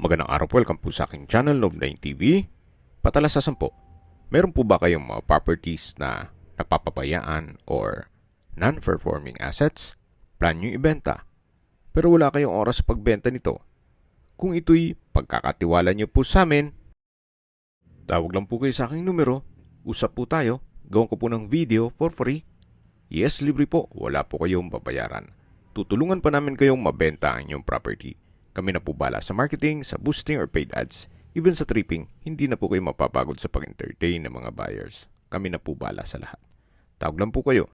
Magandang araw po, welcome po sa aking channel, Love9 TV. Patalasasan po, meron po ba kayong mga properties na napapabayaan or non-performing assets? Plan nyo ibenta, pero wala kayong oras sa pagbenta nito. Kung ito'y pagkakatiwala nyo po sa amin, tawag lang po kayo sa aking numero, usap po tayo, gawin ko po ng video for free. Yes, libre po, wala po kayong babayaran. Tutulungan pa namin kayong mabenta ang inyong property. Kami na po bala sa marketing, sa boosting or paid ads. Even sa tripping, hindi na po kayo mapapagod sa pag-entertain ng mga buyers. Kami na po bala sa lahat. Tawag lang po kayo.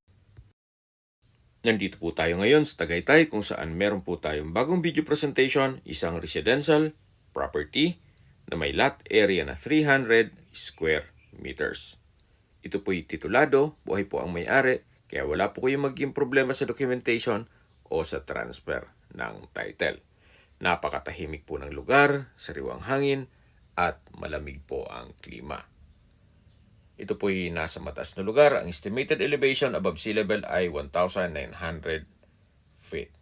Nandito po tayo ngayon sa Tagaytay kung saan meron po tayong bagong video presentation, isang residential property na may lot area na 300 square meters. Ito po'y titulado, buhay po ang may-ari, kaya wala po kayong maging problema sa documentation o sa transfer ng title. Napakatahimik po ng lugar, sariwang hangin, at malamig po ang klima. Ito po'y nasa mataas na lugar. Ang estimated elevation above sea level ay 1,900 feet.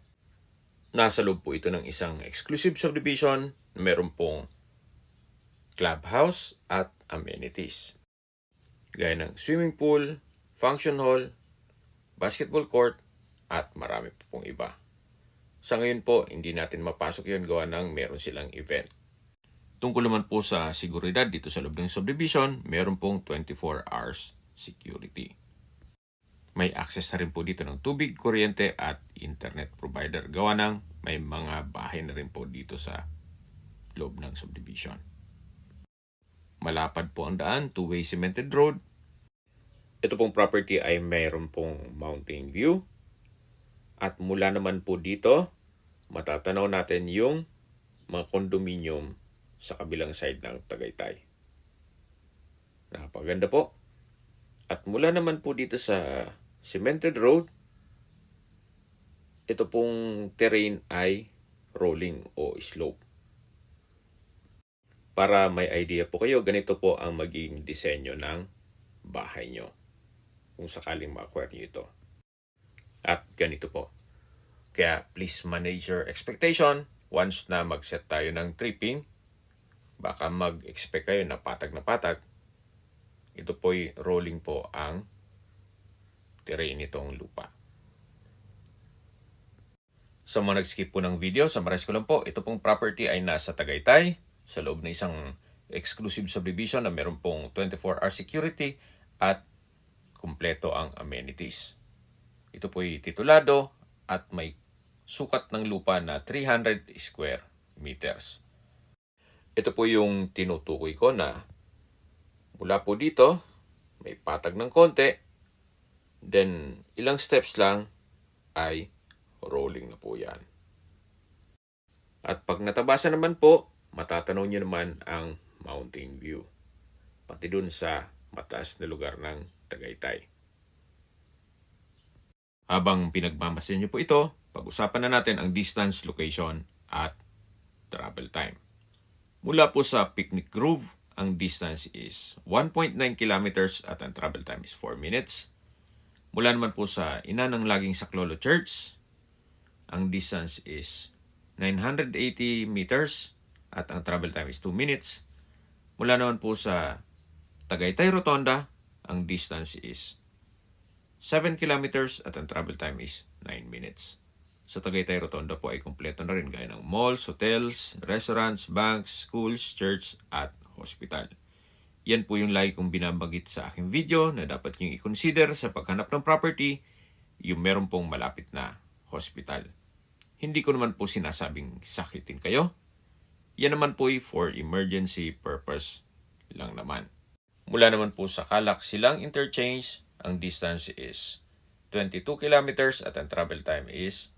Nasa loob po ito ng isang exclusive subdivision. Meron pong clubhouse at amenities, gaya ng swimming pool, function hall, basketball court, at marami po pong iba. Sa ngayon po, hindi natin mapasok yun gawa ng meron silang event. Tungkol naman po sa seguridad dito sa loob ng subdivision, meron pong 24 hours security. May access na rin po dito ng tubig, kuryente at internet provider. Gawa ng may mga bahay na rin po dito sa loob ng subdivision. Malapad po ang daan, two-way cemented road. Ito pong property ay mayroon pong mountain view. At mula naman po dito, matatanaw natin yung mga condominium sa kabilang side ng Tagaytay. Napaganda po. At mula naman po dito sa cemented road, ito pong terrain ay rolling o slope. Para may idea po kayo, ganito po ang magiging disenyo ng bahay nyo kung sakaling ma-acquire nyo ito. At ganito po. Kaya please manage your expectation. Once na mag-set tayo ng tripping, baka mag-expect kayo na patag na patag. Ito po'y rolling po ang terrain nitong lupa. Sa mga nag-skip po ng video, summarize ko lang po, ito pong property ay nasa Tagaytay, sa loob ng isang exclusive subdivision na meron pong 24-hour security at kumpleto ang amenities. Ito po'y titulado at may sukat ng lupa na 300 square meters. Ito po yung tinutukoy ko na mula po dito, may patag ng konti, then ilang steps lang ay rolling na po yan. At pag natabasan naman po, matatanaw nyo naman ang mountain view, pati dun sa mataas na lugar ng Tagaytay. Habang pinagmamasin nyo po ito, pag-usapan na natin ang distance, location, at travel time. Mula po sa Picnic Grove, ang distance is 1.9 kilometers at ang travel time is 4 minutes. Mula naman po sa Ina ng Laging Saklolo Church, ang distance is 980 meters at ang travel time is 2 minutes. Mula naman po sa Tagaytay Rotonda, ang distance is 7 kilometers at ang travel time is 9 minutes. Sa Tagaytay Rotonda po ay kumpleto na rin gaya ng malls, hotels, restaurants, banks, schools, church at hospital. Yan po yung lagi kong binabagit sa aking video na dapat nyo i-consider sa paghanap ng property, yung meron pong malapit na hospital. Hindi ko naman po sinasabing sakitin kayo. Yan naman po ay for emergency purpose lang naman. Mula naman po sa Calac Silang Interchange, ang distance is 22 kilometers at ang travel time is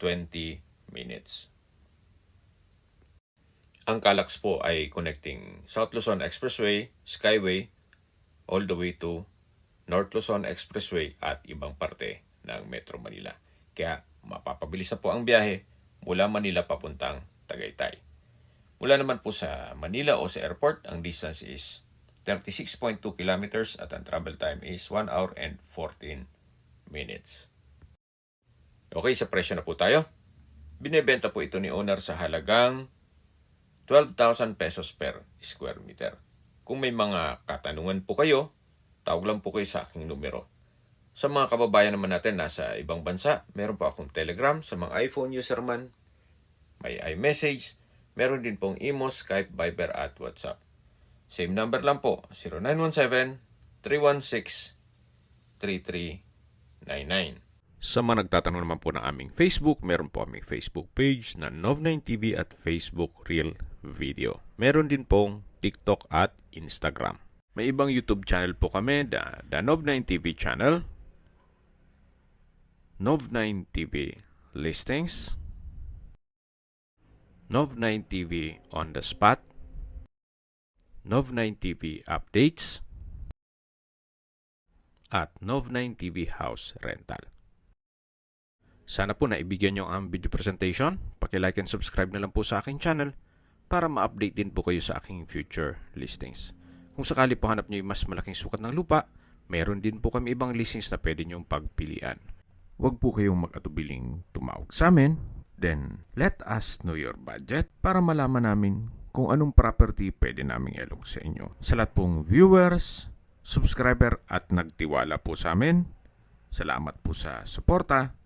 20 minutes. Ang Calax po ay connecting South Luzon Expressway, Skyway, all the way to North Luzon Expressway at ibang parte ng Metro Manila. Kaya mapapabilis na po ang biyahe mula Manila papuntang Tagaytay. Mula naman po sa Manila o sa airport, ang distance is 36.2 kilometers at ang travel time is 1 hour and 14 minutes. Okay, sa presyo na po tayo. Binebenta po ito ni owner sa halagang 12,000 pesos per square meter. Kung may mga katanungan po kayo, tawag lang po kayo sa aking numero. Sa mga kababayan naman natin nasa ibang bansa, meron po akong Telegram sa mga iPhone user man, may iMessage, meron din pong Imo, Skype, Viber at WhatsApp. Same number lang po, 0917-316-3399. Sa mga nagtatanong naman po ng aming Facebook, meron po aming Facebook page na Nov9TV at Facebook Reel Video. Meron din pong TikTok at Instagram. May ibang YouTube channel po kami, the Nov9TV channel, Nov9TV Listings, Nov9TV On The Spot, Nov9TV Updates, at Nov9TV House Rental. Sana po naibigyan nyo ang video presentation. Paki-like and subscribe na lang po sa aking channel para ma-update din po kayo sa aking future listings. Kung sakali po hanap nyo yung mas malaking sukat ng lupa, meron din po kami ibang listings na pwede nyong pagpilian. Huwag po kayong mag-atubiling tumawag sa amin. Then, let us know your budget para malaman namin kung anong property pwede naming ilog sa inyo. Sa lahat pong viewers, subscriber at nagtiwala po sa amin, salamat po sa suporta.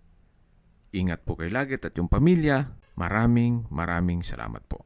Ingat po kayo lagi at yung pamilya. Maraming salamat po.